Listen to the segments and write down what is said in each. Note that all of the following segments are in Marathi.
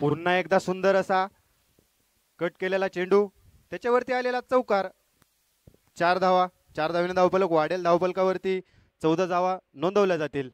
पुन्हा एकदा सुंदर असा कट केलेला चेंडू, त्याच्यावरती आलेला चौकार. 4 धावा. 4 धावेने धावफलक वाढेल. धावफलकावरती 14 धावा नोंदवल्या जातील.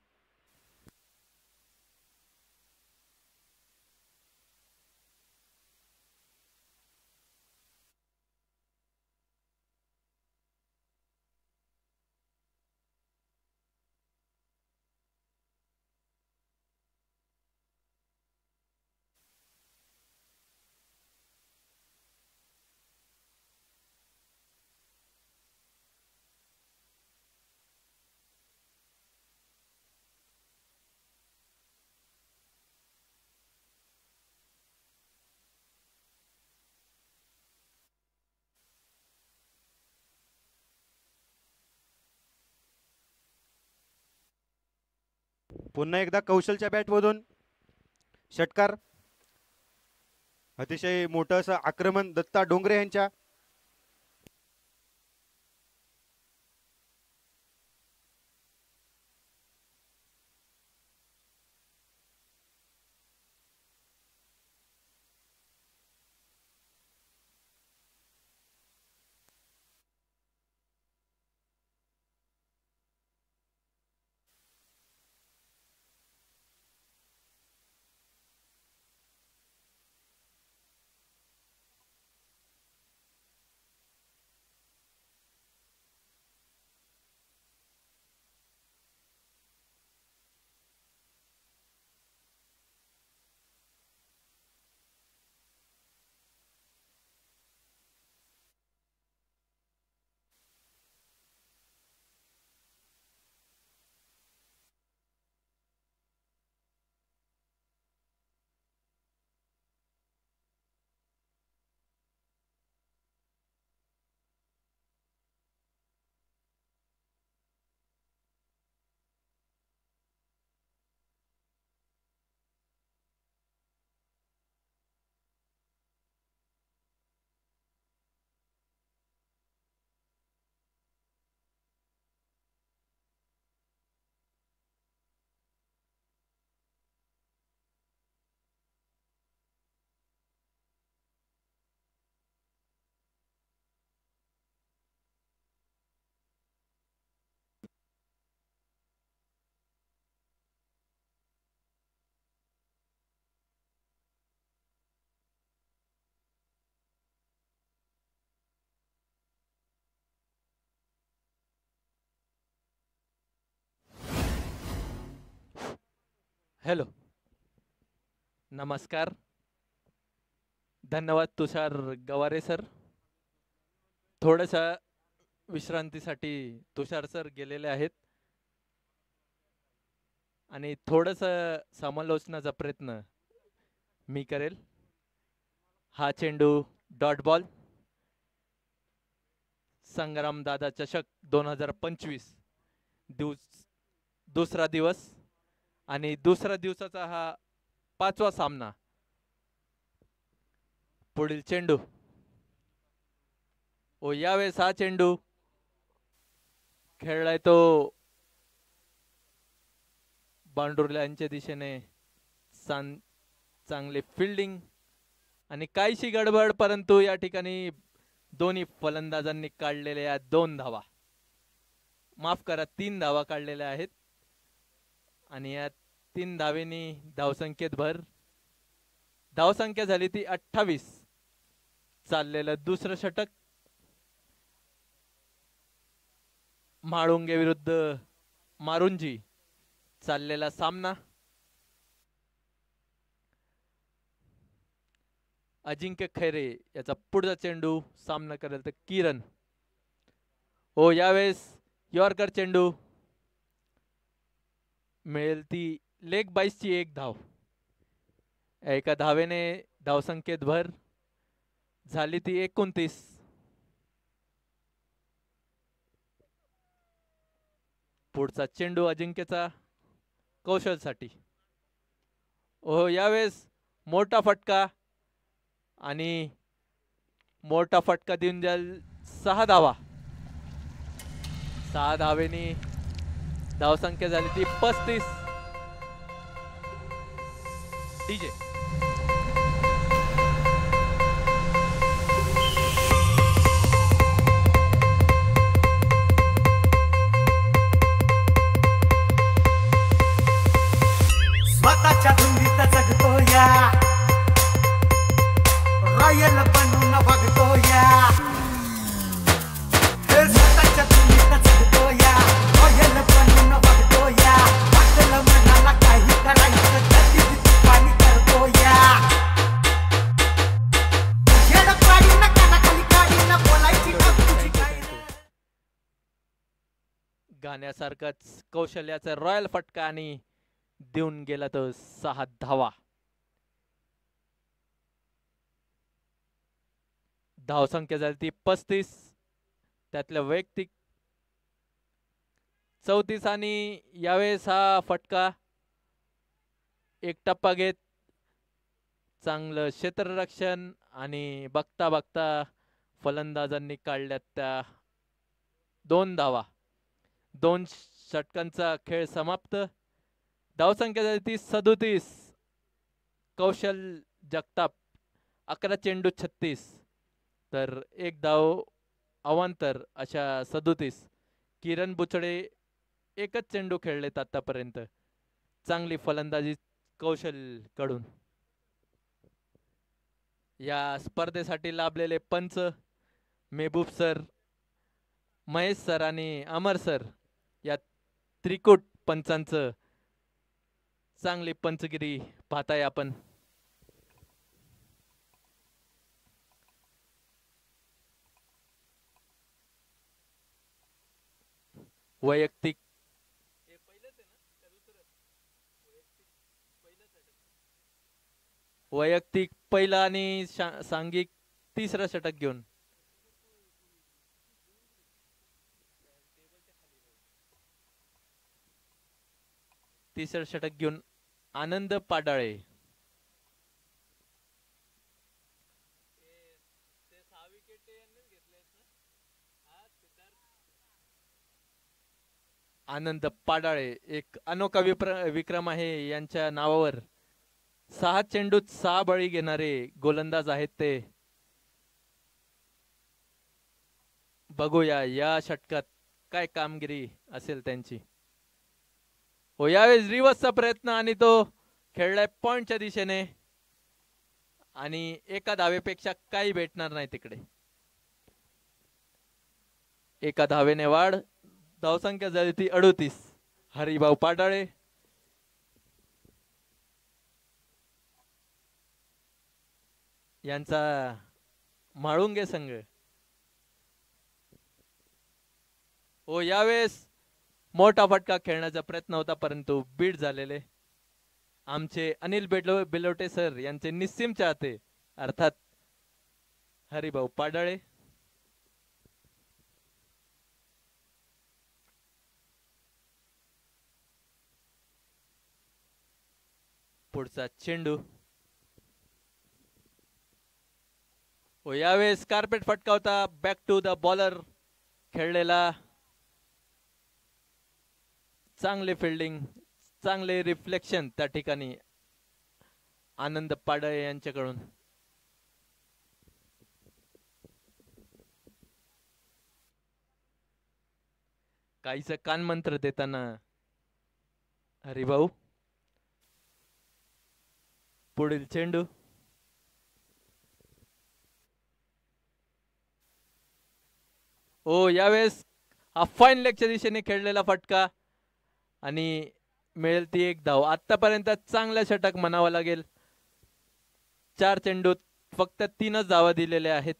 पुन्हा एकदा कौशलच्या बॅटमधून षटकार. अतिशय मोठं असं आक्रमण दत्ता डोंगरे यांच्या. हॅलो, नमस्कार. धन्यवाद तुषार गवारे सर. थोडंसं विश्रांतीसाठी तुषार सर गेलेले आहेत आणि थोडंसं समालोचनाचा प्रयत्न मी करेल. हा चेंडू डॉट बॉल. संग्राम दादा चषक 2025 दुसरा दिवस आणि दुसऱ्या दिवसाचा हा 5वा सामना. पुढील चेंडू. ओ यावेळेस हा चेंडू खेळलाय तो बांडुर्ला यांच्या दिशेने. चांगले फिल्डिंग आणि काहीशी गडबड, परंतु या ठिकाणी दोन्ही फलंदाजांनी काढलेल्या 2 धावा, माफ करा 3 धावा काढलेल्या आहेत आणि या 3 धावेनी धावसंख्येत भर. धावसंख्या झाली ती 28. चाललेलं दुसरं षटक. म्हाळुंगे विरुद्ध मारुंजी चाललेला सामना. अजिंक्य खैरे याचा पुढचा चेंडू सामना करेल तर किरण. हो यावेळेस यॉर्कर चेंडू. मिळेल ती लेग बाईसची 1 धाव. एका धावेने धावसंख्येत भर झाली ती 29. पुढचा चेंडू अजिंक्यचा कौशलसाठी. ओ यावेळेस मोठा फटका आणि मोठा फटका देऊन द्याल 6 धावा. 6 धावेनी धावसंख्या झाली ती 35. डीजे रॉयल बनून बघतोया हे स्वतःच्या दुनियेत जगतोया रॉयल बनून बघतोया वाटलं मनाला काही करायचं त्याची पाणी करतोया खेळ पाडी ना कानाखाली काढी ना बोलायची तुझी काय गाण्यासारखंच कौशल्याचा रॉयल फटका आणि देऊन गेला तो 6 धावा. धावसंख्या झाली ती 35, त्यातल्या वैयक्तिक 34 आणि यावेळेस हा फटका एक टप्पा घेत चांगलं क्षेत्ररक्षण आणि बघता बघता फलंदाजांनी काढल्यात त्या 2 धावा. 2 षटकांचा खेळ समाप्त. धावसंख्या झाली ती 37. कौशल जगताप 11 चेंडू 36, तर 1 धाव अवांतर अशा 37. किरण बुचडे एकच चेंडू खेळलेत आतापर्यंत. चांगली फलंदाजी कौशल कडून. या स्पर्धेसाठी लाभलेले पंच मेहबूब सर, महेश सर आणि अमर सर या त्रिकूट पंचांचं चांगली पंचगिरी पाहताय आपण. वैयक्तिक पहिला आणि सांघिक तिसरा षटक घेऊन तिसरं षटक घेऊन आनंद पाडाळे. आनंद पाडाळे एक अनोखा विक्रम आहे यांच्या नावावर. 6 चेंडूत 6 बळी घेणारे गोलंदाज आहेत ते. बघूया या षटकात काय कामगिरी असेल त्यांची. हो, यावेळेस रिव्हर्सचा प्रयत्न आणि तो खेळलाय पॉइंटच्या दिशेने आणि एका धावेपेक्षा काही भेटणार नाही तिकडे. एका धावेने वाढ. धावसंख्या झाली ती 38. हरिभाऊ पाडाळे यांचा म्हाळुंगे संघ. हो, यावेळेस मोठा फटका खेळण्याचा प्रयत्न होता परंतु बीट झालेले. आमचे अनिल बेलोटे सर यांचे निस्सीम चाहते अर्थात हरिभाऊ पाडाळे. पुढचा चेंडू. हो, यावेळेस कार्पेट फटका होता. बॅक टू द बॉलर खेळलेला. चांगले फिल्डिंग, चांगले रिफ्लेक्शन त्या ठिकाणी आनंद पाडाळे यांच्याकडून. काहीच कानमंत्र देताना हरिभाऊ. पुढील चेंडू. हो, यावेळेस हा फाईन लेगच्या दिशेने खेळलेला फटका आणि मिळेल ती 1 धाव. आतापर्यंत चांगला षटक म्हणावा लागेल. 4 चेंडूत फक्त 3च धावा दिलेल्या आहेत.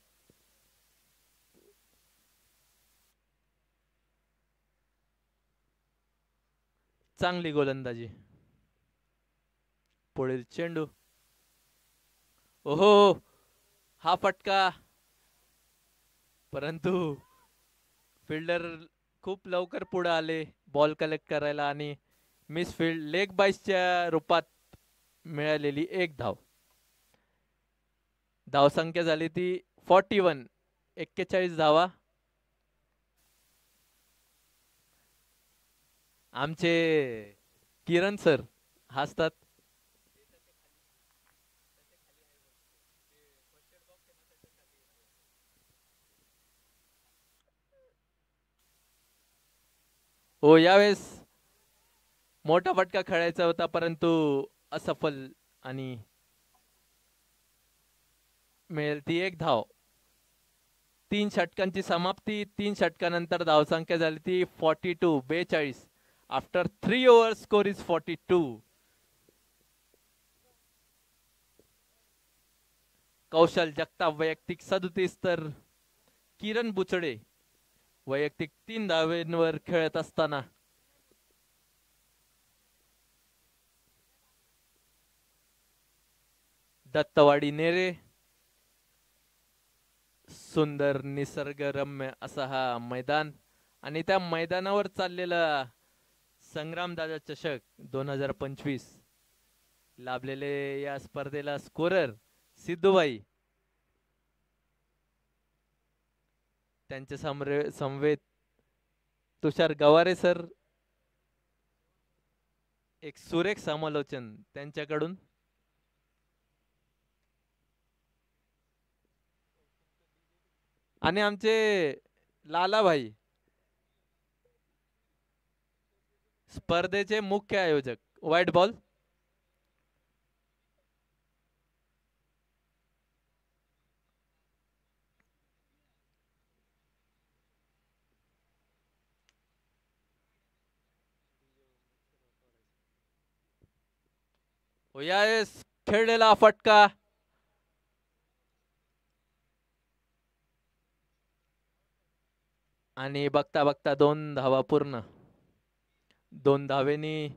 चांगली गोलंदाजी. पुढील चेंडू. ओहो, हा फटका परंतु फिल्डर खूप लवकर पुढे आले बॉल कलेक्ट करायला आणि मिसफील्ड लेग बाईसच्या रूपात मिळालेली 1 धाव. धावसंख्या झाली ती 41. 41 धावा. आमचे किरण सर हसतात. हो, यावेळेस मोठा फटका खेळायचा होता परंतु असफल आणि मिळेल ती 1 धाव. 3 षटकांची समाप्ती. 3 षटकानंतर धावसंख्या झाली ती 42. After 3 overs score is 42. कौशल जगताप वैयक्तिक 37 तर किरण बुचडे वैयक्तिक 3 धावेंवर खेळत असताना दत्तवाडी नेरे. सुंदर निसर्गरम्य असा हा मैदान आणि त्या मैदानावर चाललेला संग्रामदादा चषक 2025 लाभलेले या स्पर्धेला स्कोरर सिद्धूबाई, त्यांचे समवेत तुषार गवारे सर. एक सुरेख समालोचन त्यांच्याकडून. आणि आमचे लालाभाई स्पर्धेचे मुख्य आयोजक. White ball. यावेळेस खेळलेला फटका आणि बघता बघता 2 धावा पूर्ण. 2 धावेनी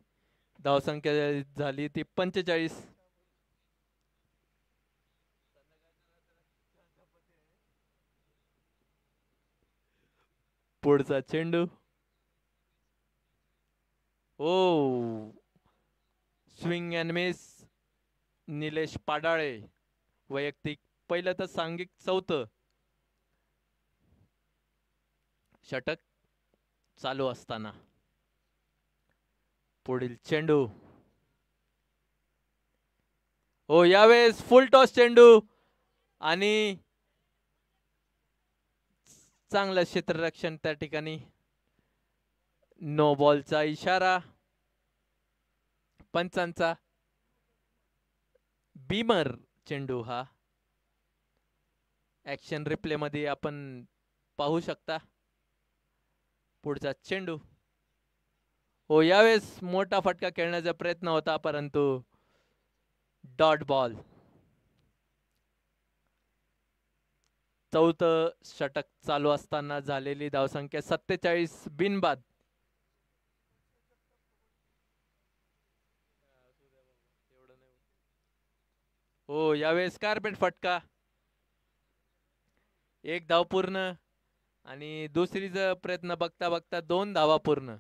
धावसंख्या झाली ती 45. पुढचा चेंडू. ओ स्विंग अँड मिस. निलेश पाडाळे वैयक्तिक पहिलं तर सांघिक 4थं षटक चालू असताना पुढील चेंडू. हो यावेळेस फुल टॉस चेंडू आणि चांगलं क्षेत्ररक्षण त्या ठिकाणी. नो बॉलचा इशारा पंचांचा. बीमर चेंडू हा ऍक्शन रिप्ले मध्ये आपण पाहू शकता. पुढचा चेंडू. हो यावेळेस मोठा फटका खेळण्याचा प्रयत्न होता परंतु डॉट बॉल. 4थं षटक चालू असताना झालेली धावसंख्या 47 बिनबाद. हो यावेळेस कार्पेट फटका. 1 धाव पूर्ण आणि दुसरीचा प्रयत्न बघता बघता 2 धावा पूर्ण.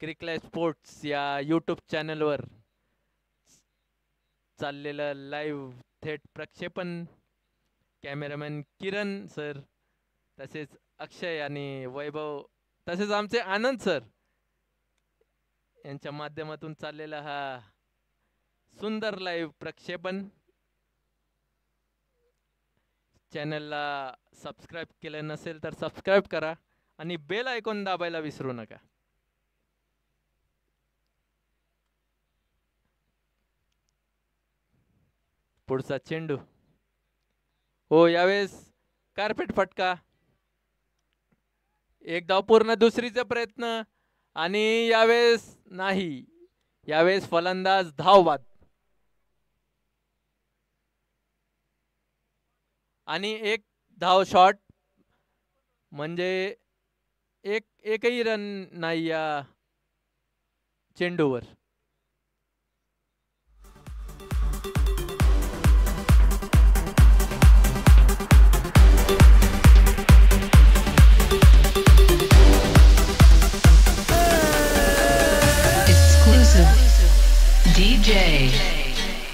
क्रिकलाईव्ह स्पोर्ट्स या यूट्यूब चॅनलवर चाललेलं लाईव्ह थेट प्रक्षेपण. कॅमेरामॅन किरण सर तसेच अक्षय आणि वैभव तसेच आमचे आनंद सर यांच्या माध्यमातून चाललेला हा सुंदर लाईव्ह प्रक्षेपण. चॅनलला सबस्क्राईब केलं नसेल तर सबस्क्राईब करा आणि बेल आयकॉन दाबायला विसरू नका. पुढचा चेंडू. हो यावेळेस कार्पेट फटका. 1 धाव पूर्ण. दुसरीचा प्रयत्न आणि यावेळेस नाही. यावेळेस फलंदाज धावबाद आणि 1 धाव शॉट म्हणजे एकही रन नाही या चेंडूवर. DJ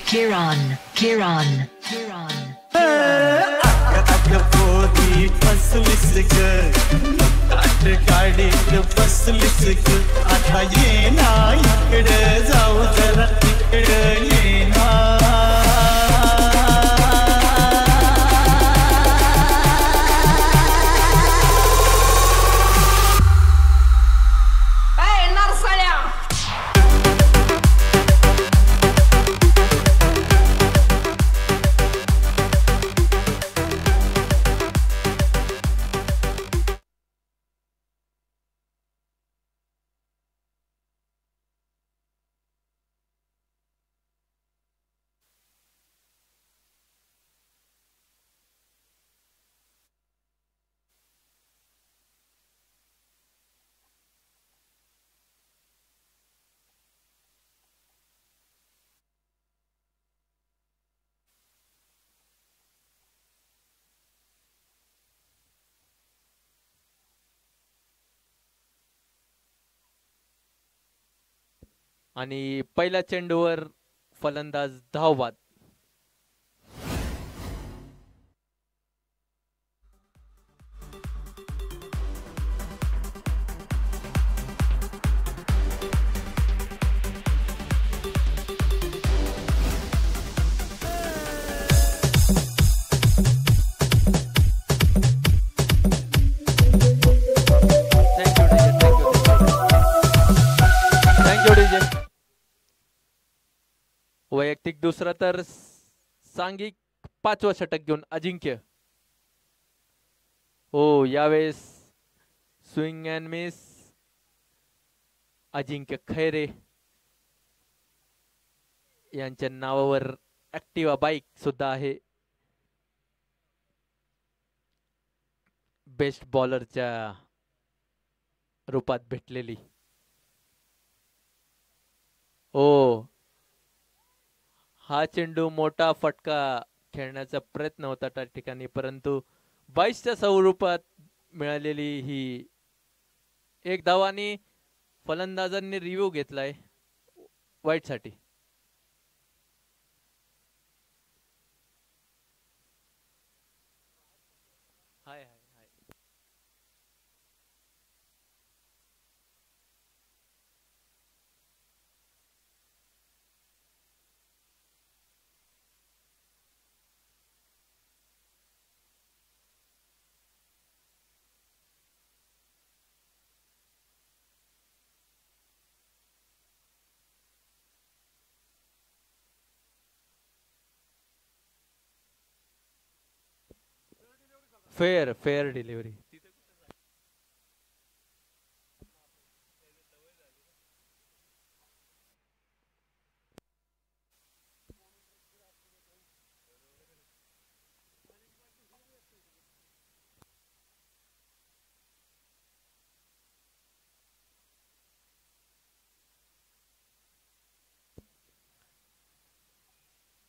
Kiran. पोरी फसलीस ग ताट गाडीत बसलीस ग आता ये ना इकडे जाऊ जरा इकडे ये ना. आणि पहिल्या चेंडूवर फलंदाज धावबाद. वैयक्तिक दुसरा तर सांघिक 5वं षटक घेऊन अजिंक्य. हो यावेळेस स्विंग अँड मिस. अजिंक्य खैरे यांच्या नावावर ऍक्टिवा बाईक सुद्धा आहे. बेस्ट बॉलरच्या रूपात भेटलेली. हो हा चेंडू मोठा फटका खेळण्याचा प्रयत्न होता त्या ठिकाणी, परंतु 22च्या स्वरूपात मिळालेली ही एक धावानी फलंदाजांनी रिव्ह्यू घेतलाय वाईट साठी. हाय हाय हाय. Fair fair delivery.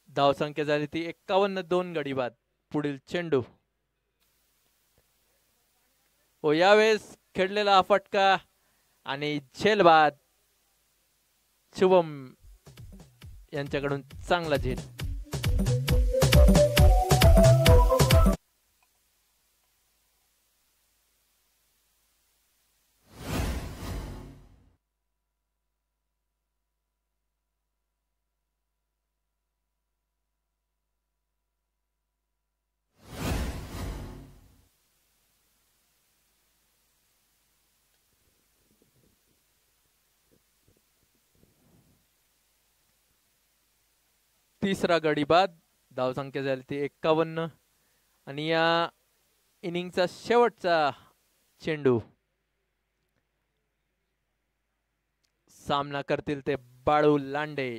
धावसंख्या झाली ती 51. गडी बाद. पुढील चेंडू. हो यावेळेस खेळलेला हा फटका आणि झेलबाद. शुभम यांच्याकडून चांगला झेल. तिसरा गडी बाद. धावसंख्या झाली ती 51 आणि या इनिंगचा शेवटचा चेंडू. सामना करतील ते बाळू लांडे.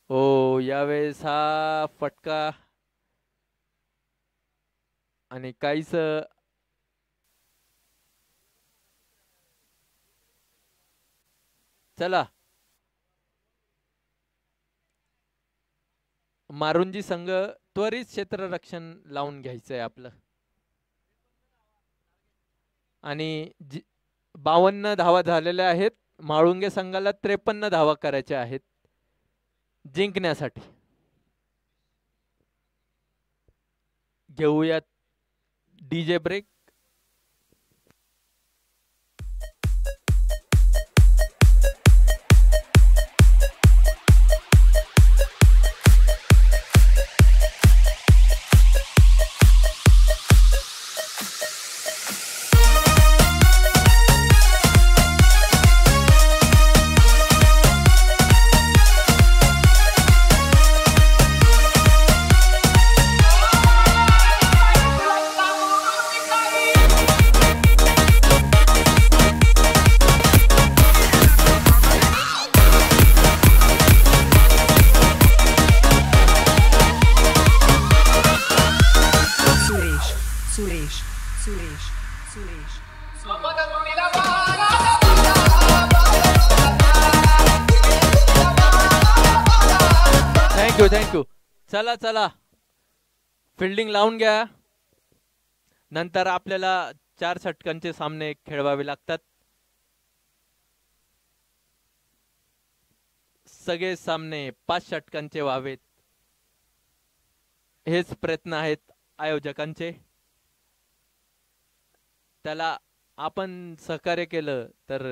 हो यावेळेस हा फटका आणि काहीच चला मारुंजी संघ त्वरित क्षेत्ररक्षण लावून घ्यायचंय आपलं. आणि 52 धावा झालेल्या आहेत. माळुंगे संघाला 53 धावा करायच्या आहेत जिंकण्यासाठी. घेऊयात डीजे ब्रेक. थँक्यू. चला चला फिल्डिंग लावून घ्या. नंतर आपल्याला 4 षटकांचे सामने खेळवावे लागतात. सगळे सामने 5 षटकांचे व्हावेत हेच प्रयत्न आहेत आयोजकांचे. त्याला आपण सहकार्य केलं तर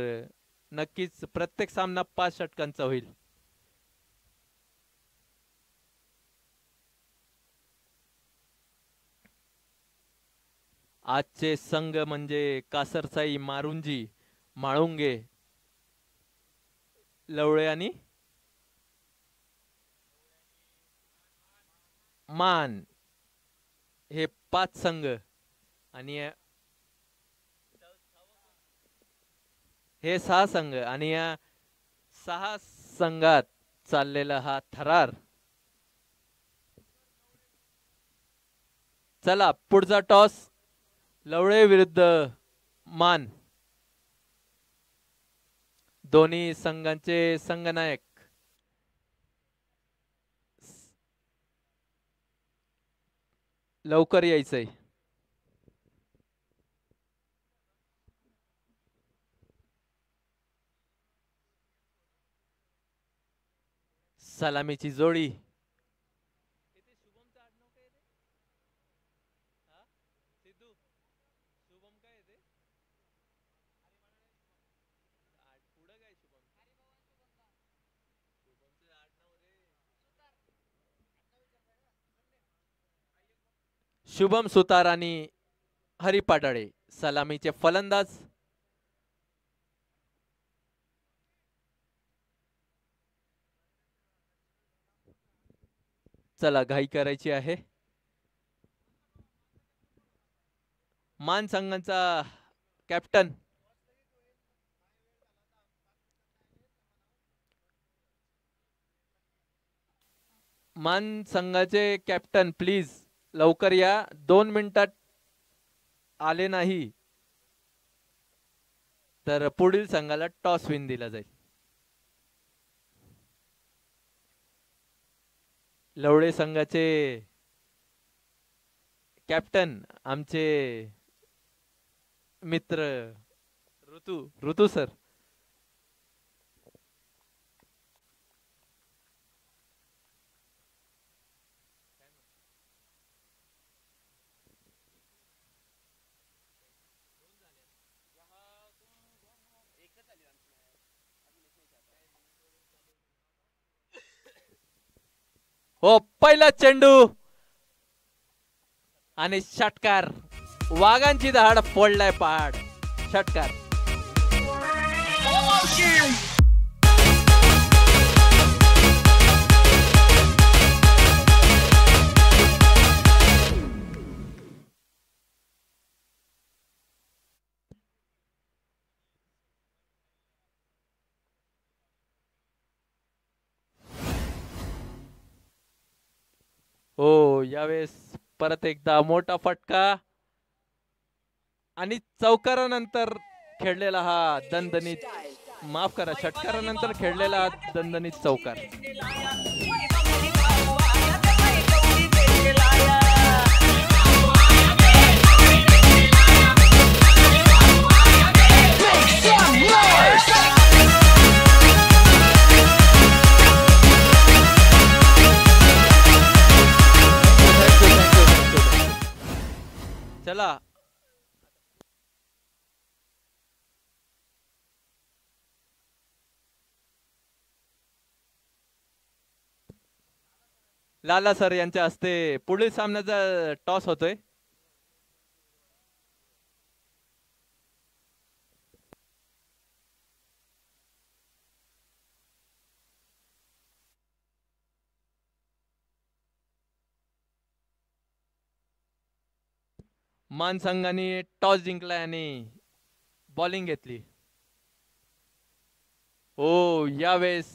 नक्कीच प्रत्येक सामना 5 षटकांचा होईल. आजचे संघ म्हणजे कासरसाई, मारुंजी, माळुंगे, लवळे आणि मान हे 5 संघ आणि हे 6 संघ आणि या 6 संघात चाललेला हा थरार. चला पुढचा टॉस लवळे विरुद्ध मान. दोन्ही संघांचे संघनायक लवकर यायचंय. सलामीची जोडी. शुभम सुतार आणि हरी पाटाळे सलामीचे फलंदाज. चला घाई करायची आहे. मान संघाचा कॅप्टन मान संघाचे कॅप्टन प्लीज लवकर या. 2 मिनिटात आले नाही तर पुढील संघाला टॉस विन दिला जाईल. लवळे संघाचे कॅप्टन आमचे मित्र ऋतू सर. हो पहिला चेंडू आणि षटकार. वाघांची दहाड फोडलाय पहाड. षटकार. हो यावेळेस परत एकदा मोठा फटका आणि चौकारानंतर खेळलेला हा दणदणीत, माफ करा, षटकारानंतर खेळलेला हा दणदणीत चौकार. चला लाला सर यांच्या हस्ते पुढील सामन्याचा टॉस होतोय. मान संघाने टॉस जिंकलाय आणि बॉलिंग घेतली. ओ यावेळेस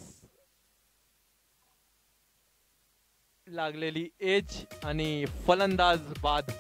लागलेली एज आणि फलंदाज बाद.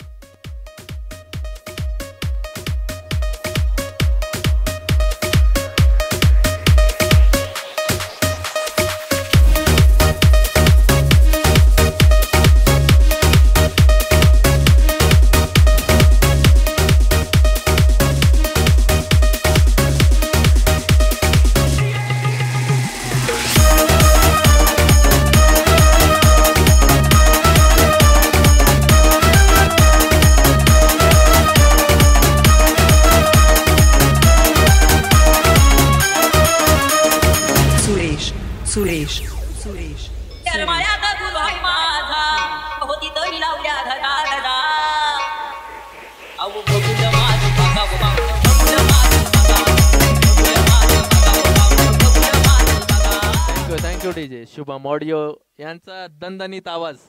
डीजे शुभम ऑडिओ यांचा दणदणीत आवाज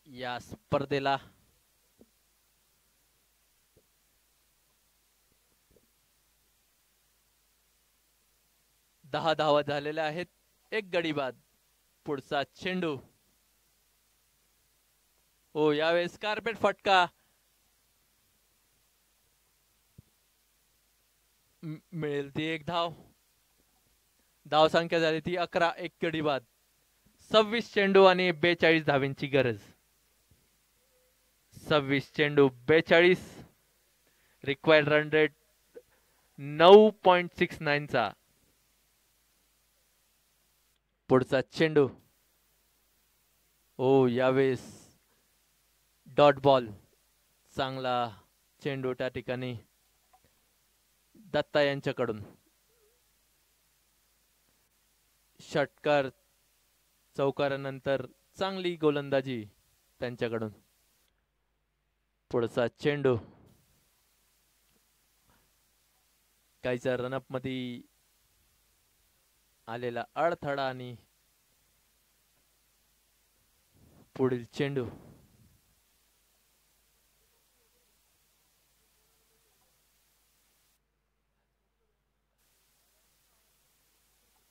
या स्पर्धेला दहा धावा झालेल्या आहेत. एक गडी बाद. पुढचा चेंडू. हो यावेळेस कार्पेट फटका. मिळेल ती एक धाव. धाव संख्या झाली ती 11. एक गडी बाद. 26 चेंडू आणि 42 धावांची गरज. 26 चेंडू 42. रिक्वायर्ड रन रेट 9.69 चा. पुढचा चेंडू. ओ यावेळेस डॉट बॉल. चांगला चेंडू त्या ठिकाणी दत्ता यांच्याकडून. षटकार चौकारानंतर चांगली गोलंदाजी त्यांच्याकडून. पुढचा चेंडू. काहीचा रनअप मध्ये आलेला अडथळा आणि पुढील चेंडू.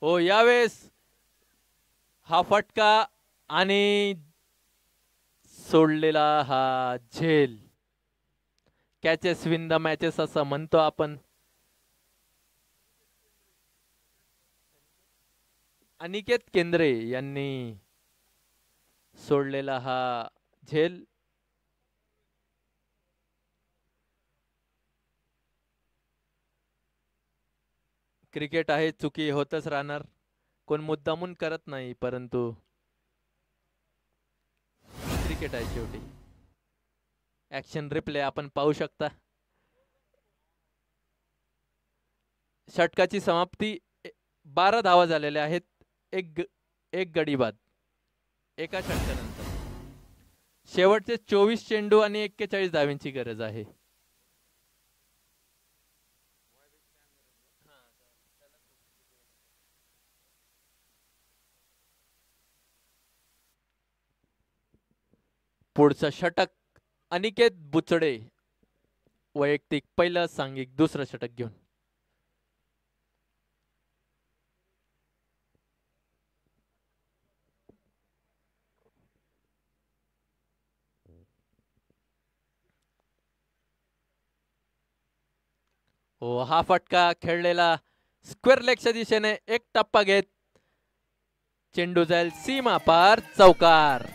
हो यावेळेस हा फटका आणि सोडलेला हा झेल. कॅचेस विन द मॅचेस असं म्हणतो आपण. अनिकेत केंद्रे यांनी सोडलेला हा झेल. क्रिकेट आहे, चुकी होतच राहणार. कोण मुद्दामून करत नाही, परंतु क्रिकेट आहे शेवटी. ऍक्शन रिप्ले आपण पाहू शकता. षटकाची समाप्ती. 12 धावा झालेल्या आहेत. एक गडी बाद एका षटकानंतर. शेवटचे 24 चेंडू आणि 41 धावांची गरज आहे. पुढचं षटक अनिकेत बुचडे. वैयक्तिक पहिलं, सांघिक दुसरं षटक घेऊन. हो हा फटका खेळलेला स्क्वेअर लेगच्या दिशेने. एक टप्पा घेत चेंडू जाईल सीमा पार. चौकार.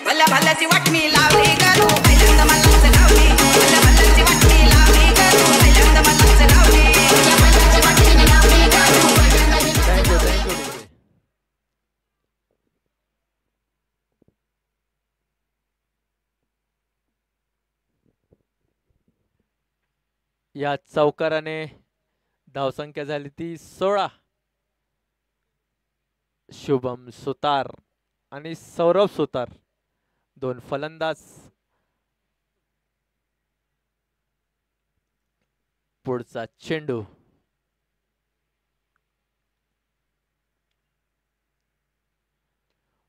भल्या भल्याची वाटणी लावली करू. पहिल्यांदा मलाच लावली. भल्या भल्याची वाटणी लावली करू. पहिल्यांदा मलाच लावली. भल्या भल्याची वाटणी लावली करू. थँक्यू. या चौकाराने धावसंख्या झाली ती 16. शुभम सुतार आणि सौरभ सुतार दोन फलंदाज. पुढचा चेंडू.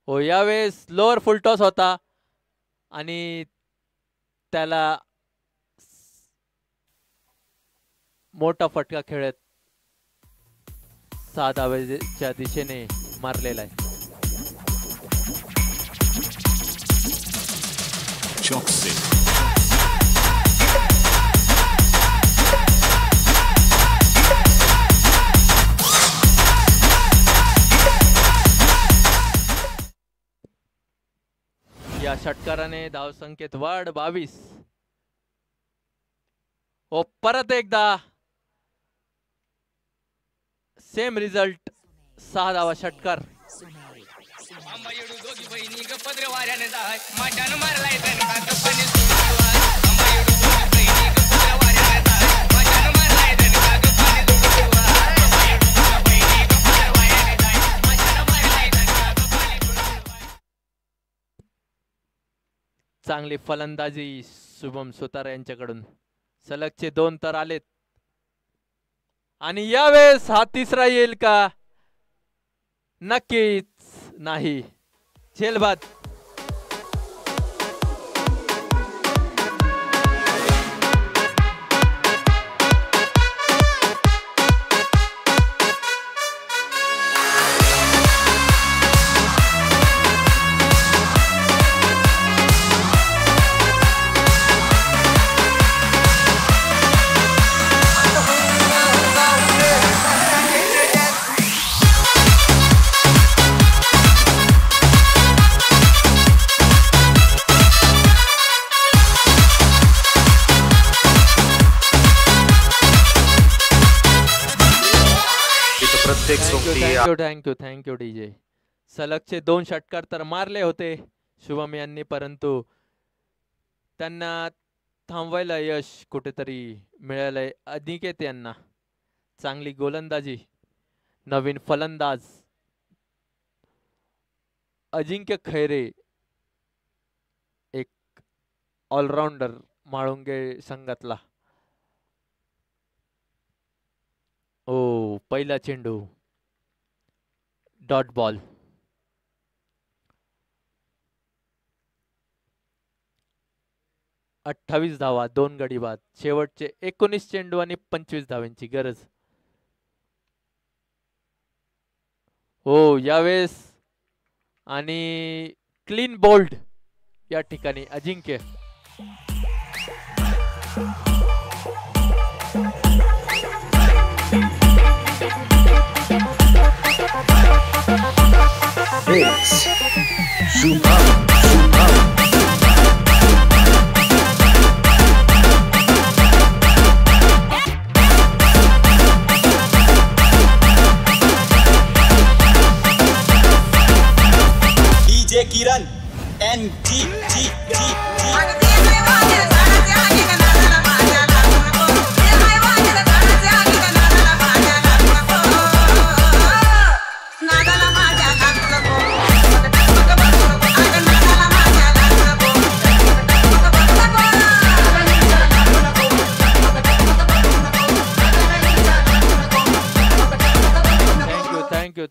हो यावेळेस लोअर फुलटॉस होता आणि त्याला मोठा फटका खेळत 6 धावेच्या दिशेने मारलेला आहे. या षटकाराने धावसंख्येत वाढ 22. हो परत एकदा सेम रिझल्ट. 6 धावा षटकार. चांगली फलंदाजी शुभम सुतार यांच्याकडून. सलगचे 2 तर आलेत आणि यावेळेस हा तिसरा येईल का? नक्कीच नाही. झेलबाद. Thank you DJ. सलगचे 2 षटकार तर मारले होते शुभम यांनी, परंतु त्यांना थांबवायला यश कुठेतरी मिळालंय. अनिकेत यांना चांगली गोलंदाजी. नवीन फलंदाज अजिंक्य खैरे, एक ऑलराऊंडर माळुंगे संघातला. ओ, पहिला चेंडू डॉट बॉल. अठ्ठावीस धावा, 2 गडी बाद. शेवटचे 19 चेंडू आणि 25 धावांची गरज. हो, यावेळेस आणि क्लीन बोल्ड या ठिकाणी अजिंक्य. DJ Kiran and G.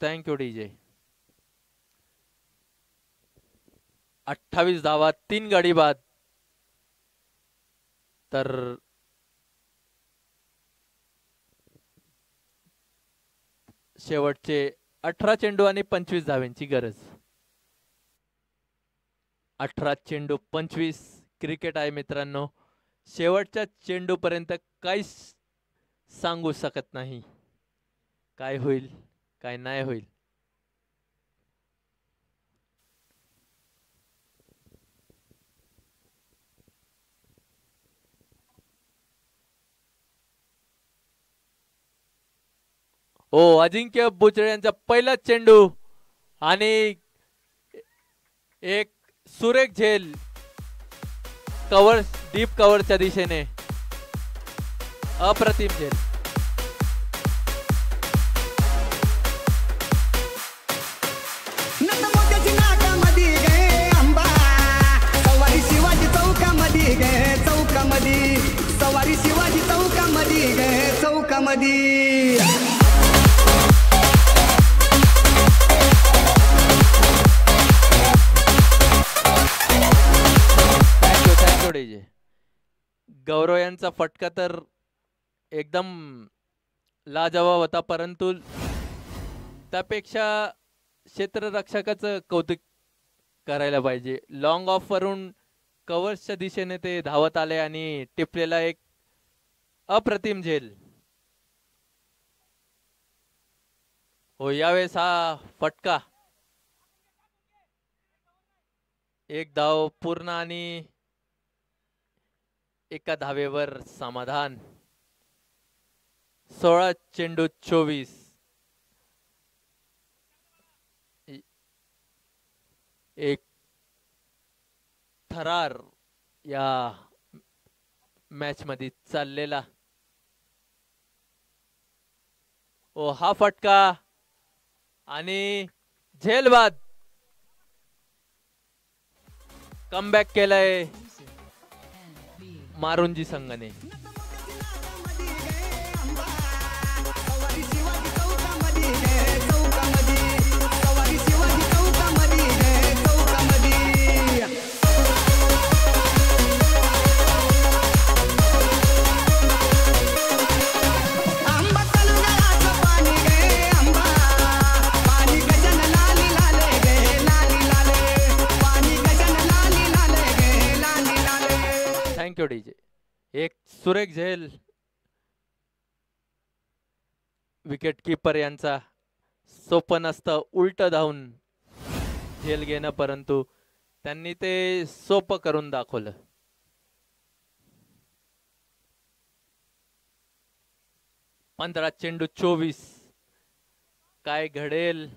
Thank you DJ. 28 धावा, 3 गडी बाद. तर शेवटचे 18 चेंडू आणि 25 धावांची गरज. 18 चेंडू 25. क्रिकेट आहे मित्रांनो. शेवटच्या चेंडू पर्यंत काहीच सांगू शकत नाही. काय होईल, काय नाही होईल. ओ, अजिंक्य बुचडे यांचा पहिला चेंडू आणि एक सुरेख झेल कव्हर, डीप कव्हरच्या दिशेने. अप्रतिम झेल. सवारी शिवाजी चौकामध्ये गे, चौकामध्ये. Thank you DJ. गौरव यांचा फटका तर एकदम लाजवाब होता, परंतु त्यापेक्षा क्षेत्ररक्षकाचं कौतुक करायला पाहिजे. लॉंग ऑफ वरून कव्हर्सच्या दिशेने ते धावत आले आणि टिपलेला एक अप्रतिम झेल. हो, यावेळेस हा फटका. 1 धाव पूर्ण आणि 1 धावेवर समाधान. 16 चेंडू 24. एक थरार या मॅच मध्ये चाललेला. ओ हा फटका आणि झेलबाद कमबॅक केलाय मारुंजी संघाने. Thank you DJ. एक सुरेख झेल विकेट कीपर यांचा. सोपं नसतं उलट धावून झेल घेणं, परंतु त्यांनी ते सोपं करून दाखवलं. पंधरा चेंडू 24. काय घडेल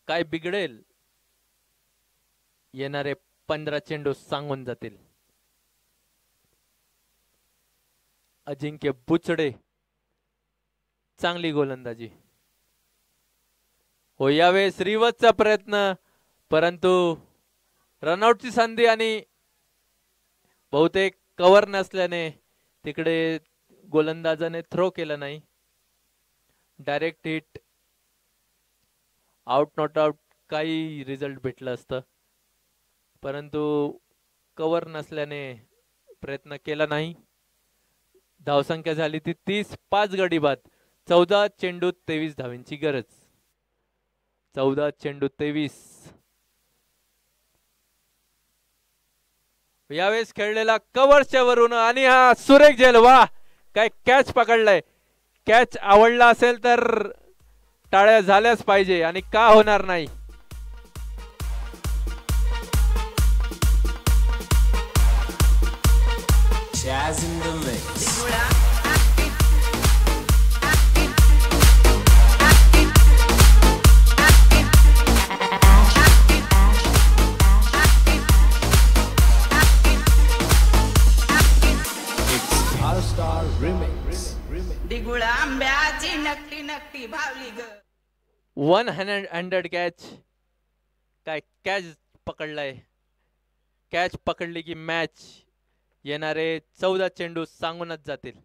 काय बिघडेल येणारे 15 चेंडू सांगून जातील. अजिंक्य बुचडे चांगली गोलंदाजी. हो यावेळेस रिवर्सचा प्रयत्न, परंतु रनआउटची संधी आणि बहुतेक कव्हर नसल्याने तिकडे गोलंदाजाने थ्रो केलं नाही. Direct hit, out not out काही रिझल्ट भेटलं असतं, परंतु कव्हर नसल्याने प्रयत्न केला नाही. धावसंख्या झाली ती 30. 5 गडी बाद. 14 चेंडू 23 धावांची गरज. 14 चेंडू 23. यावेळेस खेळलेला कव्हरच्या वरून आणि हा सुरेख झेल. वा काय कॅच पकडलाय. कॅच आवडला असेल तर टाळ्या झाल्याच पाहिजे आणि का होणार नाही. Jazz in the mix. It's All-Star Remix. दिगुळा आंब्याची नकटी नकटी भावली ग. 100 कॅच. काय कॅच पकडलाय. कॅच पकडली की मॅच. येणारे 14 चेंडू सांगूनच जातील.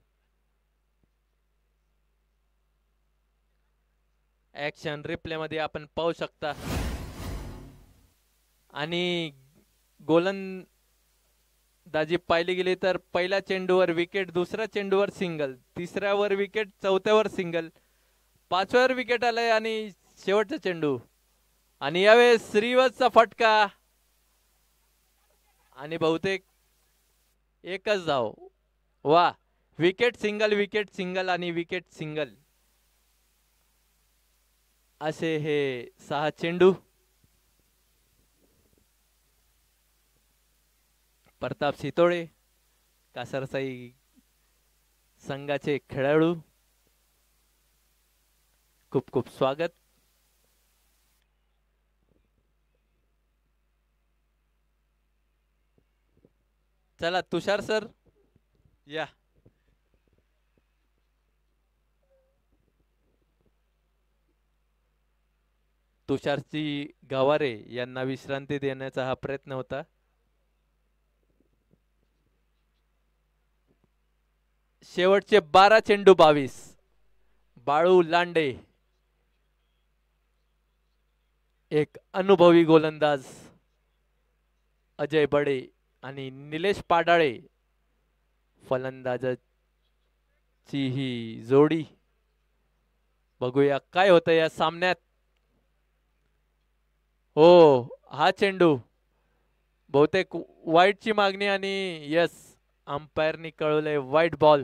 ऍक्शन रिप्ले मध्ये आपण पाहू शकता. आणि गोलंदाजी पाहिली गेली तर पहिल्या चेंडूवर विकेट, दुसऱ्या चेंडूवर सिंगल, तिसऱ्यावर विकेट, चौथ्यावर सिंगल, पाचव्यावर विकेट आलाय आणि शेवटचा चेंडू. आणि यावेळेस रिवर्सचा फटका आणि बहुतेक एकच धाव. वा विकेट सिंगल आणि विकेट सिंगल असे हे 6 चेंडू. प्रताप सितोळे कासरसाई संघाचे खेळाडू, खूप खूप स्वागत. चला तुषार सर या. तुषारची गवारे यांना विश्रांती देण्याचा हा प्रयत्न होता. शेवटचे 12 चेंडू 22. बाळू लांडे एक अनुभवी गोलंदाज, अजय बडे आणि निलेश पाडाळे फलंदाजाची ही जोडी. बघूया काय होतं या सामन्यात. हो हा चेंडू बहुतेक वाईटची मागणी आणि यस अंपायरनी कळवलंय वाईट बॉल.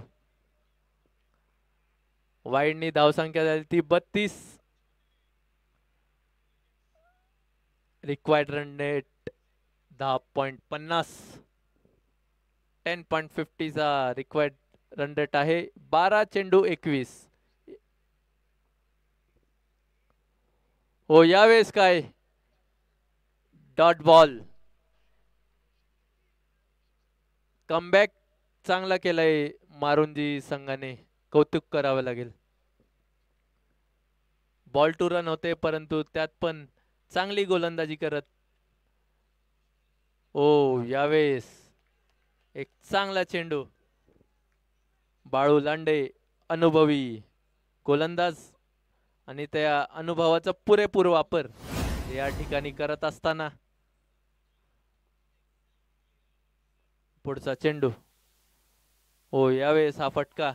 वाईडनी धावसंख्या झाली ती 32. Required run rate 10.50. 10.50 चा रिक्वायर्ड रन रेट आहे. 12 चेंडू 21. हो यावेळेस काय डॉट बॉल. कमबॅक चांगला केलाय मारुंजी संघाने, कौतुक करावं लागेल. बॉल टू रन होते परंतु त्यात पण चांगली गोलंदाजी करत. ओ यावेळेस एक चांगला चेंडू. बाळू लांडे अनुभवी गोलंदाज आणि त्या अनुभवाचा पुरेपूर वापर या ठिकाणी करत असताना पुढचा चेंडू. हो यावेळेस हा फटका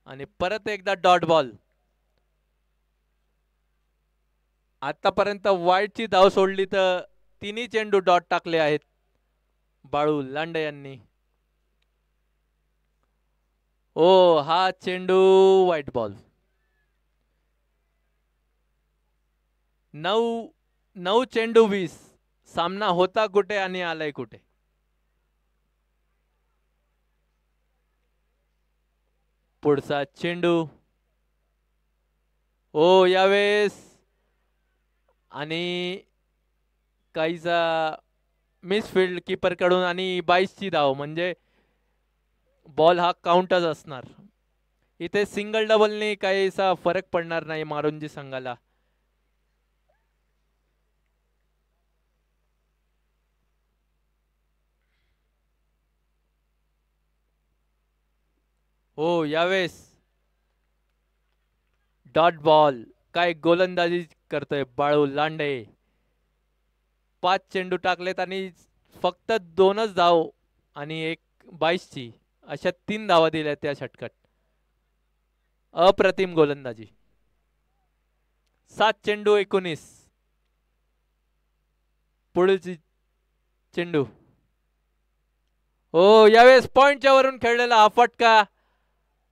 आणि परत एकदा डॉट बॉल. आतापर्यंत वाईटची धाव सोडली तर तिन्ही चेंडू डॉट टाकले आहेत बाळू लांडे यांनी. ओ हा चेंडू व्हाईट बॉल. 9 चेंडू 20. सामना होता कुठे आणि आलाय कुठे. पुढचा चेंडू. ओ यावेळेस आणि काहीचा मिसफिल्ड कीपर कडून आणि 22ची धाव म्हणजे बॉल हा काउंटच असणार. इथे सिंगल डबलने काहीसा फरक पडणार नाही मारुंजी संघाला. हो यावेळेस डॉट बॉल. काय गोलंदाजी करतोय बाळू लांडे. 5 चेंडू टाकलेत आणि फक्त 2च धाव आणि एक 22ची अशा 3 धावा दिल्या त्या षटकात. अप्रतिम गोलंदाजी. 7 चेंडू 19. पुढील चेंडू. हो यावेळेस पॉइंटच्या वरून खेळलेला हा फटका.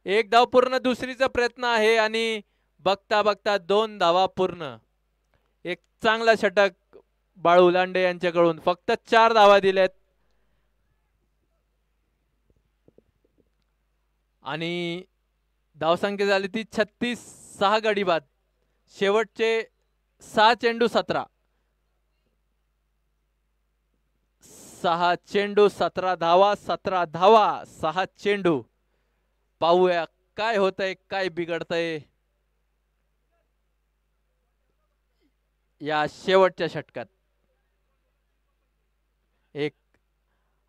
एक धाव पूर्ण. दुसरीचा प्रयत्न आहे आणि बघता बघता 2 धावा पूर्ण. एक चांगला षटक बाळू लांडे यांच्याकडून. फक्त 4 धावा दिल्यात आणि धावसंख्या झाली ती 36. 6 गडी बाद. शेवटचे 6 चेंडू 17. 6 चेंडू 17 धावा. 17 धावा 6 चेंडू. पाहूया काय होतंय, काय बिघडतंय या शेवटच्या षटकात. एक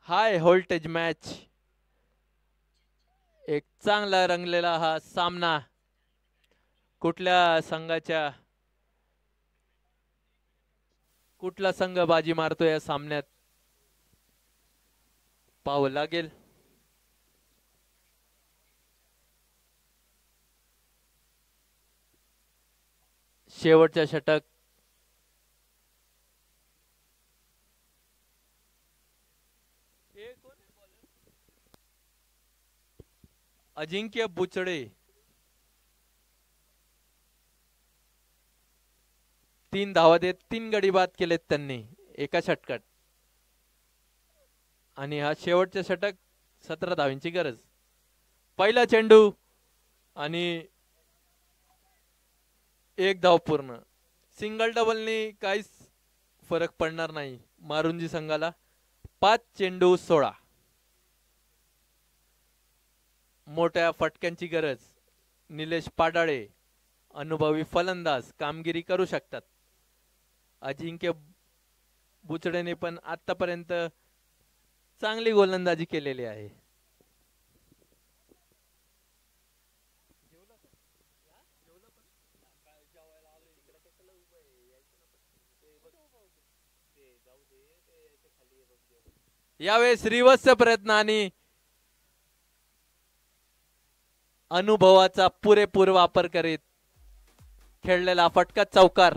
हाय व्होल्टेज मॅच. एक चांगला रंगलेला हा सामना. कुठल्या संघाच्या कुठला संघ बाजी मारतो या सामन्यात पाहावं लागेल. शेवटच्या षटक. अजिंक्य बुचडे. 3 धावा देत 3 गडी बाद केलेत त्यांनी एका षटकात आणि हा शेवटचा षटक 17 धावांची गरज. पहिला चेंडू आणि 1 धाव पूर्ण. सिंगल डबलने काहीच फरक पडणार नाही मारुंजी संघाला. 5 चेंडू 16. मोठ्या फटक्यांची गरज. निलेश पाडाळे अनुभवी फलंदाज कामगिरी करू शकतात. अजिंक्य बुचडेने पण आतापर्यंत चांगली गोलंदाजी केलेली आहे. यावेळेस रिव्हर्सचा प्रयत्न आणि अनुभवाचा पुरेपूर वापर करीत खेळलेला फटका चौकार.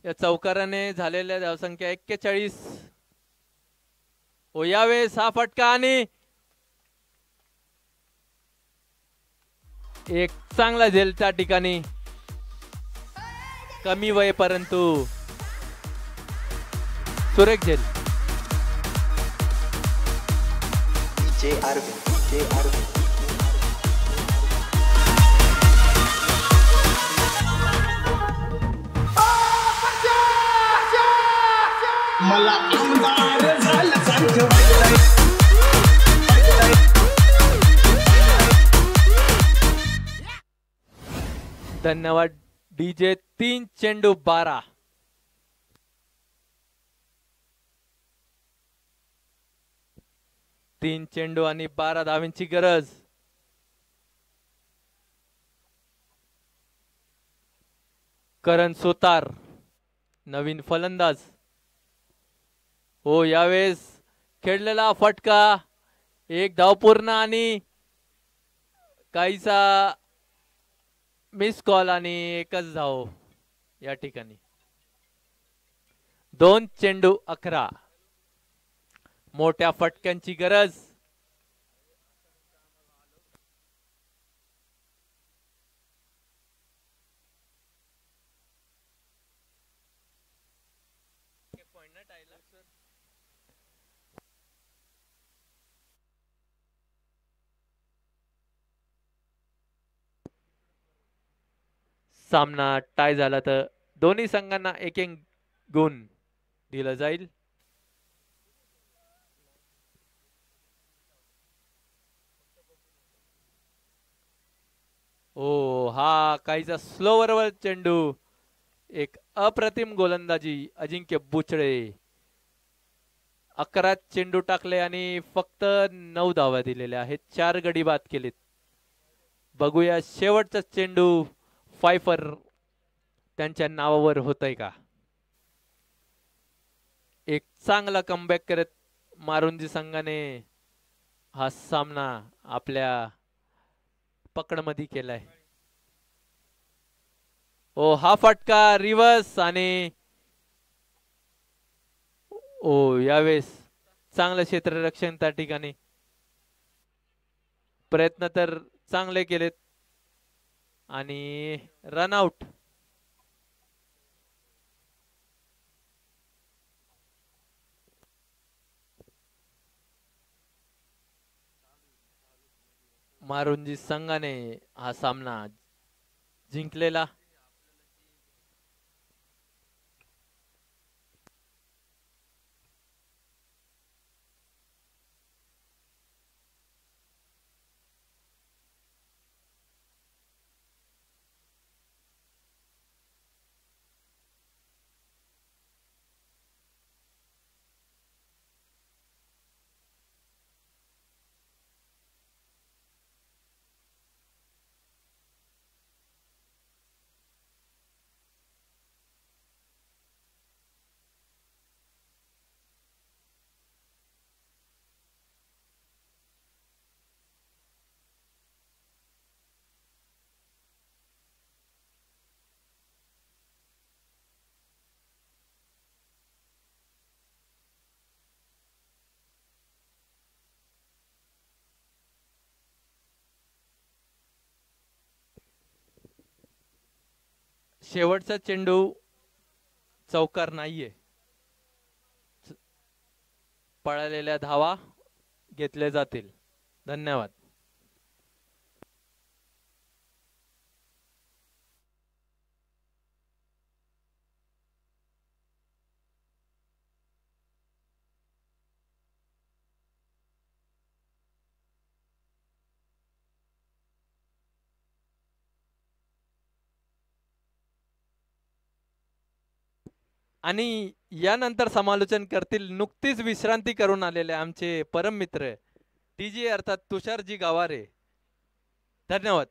या चौकाराने झालेल्या धावसंख्या 41. हो यावेळेस हा फटका आणि एक चांगला झेल त्या ठिकाणी. कमी वय परंतु सुरेख झेल. मला आमदार झालं सांग. धन्यवाद डीजे. 3 चेंडू 12. तीन चेंडू आणि 12 धावांची गरज. करण सुतार नवीन फलंदाज. हो यावेळेस खेळलेला फटका. एक धाव पूर्ण आणि काहीसा मिस कॉल आणि एकच धाव या ठिकाणी. 2 चेंडू 11. मोठ्या फटक्यांची गरज. सामना टाय झाला तर दोन्ही संघांना एक एक गुण दिला जाईल. ओ हा काहीचा स्लोवरवर चेंडू. एक अप्रतिम गोलंदाजी अजिंक्य बुचडे. 11 चेंडू टाकले आणि फक्त 9 धावा दिलेल्या आहेत. 4 गडी बाद केलेत. बघूया शेवटचा चेंडू फायफर त्यांच्या नावावर होतय का. एक चांगला कमबॅक करत मारुंजी संघाने हा सामना आपल्या पकडमध्ये केलाय. ओ हा फटका रिवर्स आणि ओ यावेळेस चांगलं क्षेत्ररक्षण त्या ठिकाणी. प्रयत्न तर चांगले केलेत आणि रनआउट. मारुंजी संघाने हा सामना जिंकलेला. शेवटचा चेंडू चौकार नाहीये. पळालेल्या धावा घेतल्या जातील. धन्यवाद. आणि यानंतर समालोचन करतील नुकतीच विश्रांती करून आलेले आमचे परम मित्र टीजी अर्थात तुषारजी गावारे. धन्यवाद.